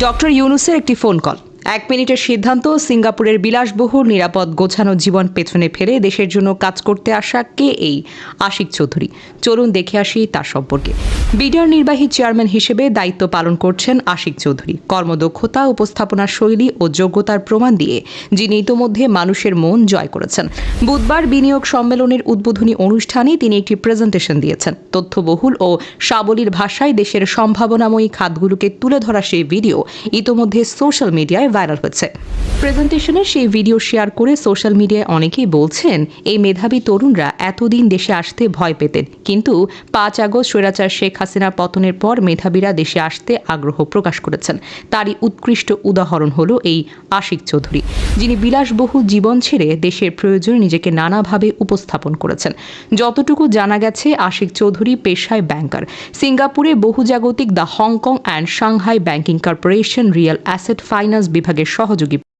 Doctor ইউনুসের একটি phone call, 1 মিনিটের সিদ্ধান্ত। সিঙ্গাপুরের বিলাসবহুল নিরাপদ গোছানো জীবন পেছনে ফেলে দেশের জন্য কাজ করতে আসা কে এই আশিক চৌধুরী? চলুন দেখে আসি তার সম্পর্কে। বিডিআর নির্বাহী চেয়ারম্যান হিসেবে দায়িত্ব পালন করছেন আশিক চৌধুরী। কর্মদক্ষতা, উপস্থাপনা শৈলী ও যোগ্যতার প্রমাণ দিয়ে যিনি ইতোমধ্যে মানুষের মন জয় করেছেন। বুধবার বিনিয়োগ সম্মেলনের উদ্বোধনী অনুষ্ঠানে তিনি একটি প্রেজেন্টেশন দিয়েছেন। তথ্যবহুল ও সাবলীল ভাষায় দেশের সম্ভাবনাময়ী খাতগুলোকে তুলে ধরা সেই ভিডিও ইতোমধ্যে সোশ্যাল মিডিয়ায় ভাইরাল হচ্ছে। প্রেজেন্টেশনের সেই ভিডিও শেয়ার করে সোশ্যাল মিডিয়ায় অনেকেই বলছেন, এই মেধাবী তরুণরা এতদিন দেশে আসতে ভয় পেতেন, কিন্তু 5 আগস্ট স্বৈরাচার শেখ হাসিনার পতনের পর মেধাবীরা দেশে আসতে আগ্রহ প্রকাশ করেছেন। তারই উৎকৃষ্ট উদাহরণ হলো এই আশিক চৌধুরী, যিনি বিলাসবহুল জীবন ছেড়ে দেশের প্রয়োজনে নিজেকে নানাভাবে উপস্থাপন করেছেন। যতটুকু জানা গেছে, আশিক চৌধুরী পেশায় ব্যাংকার। সিঙ্গাপুরে বহুজাগতিক the Hong Kong and Shanghai banking corporation real asset finance বিভাগের সহযোগী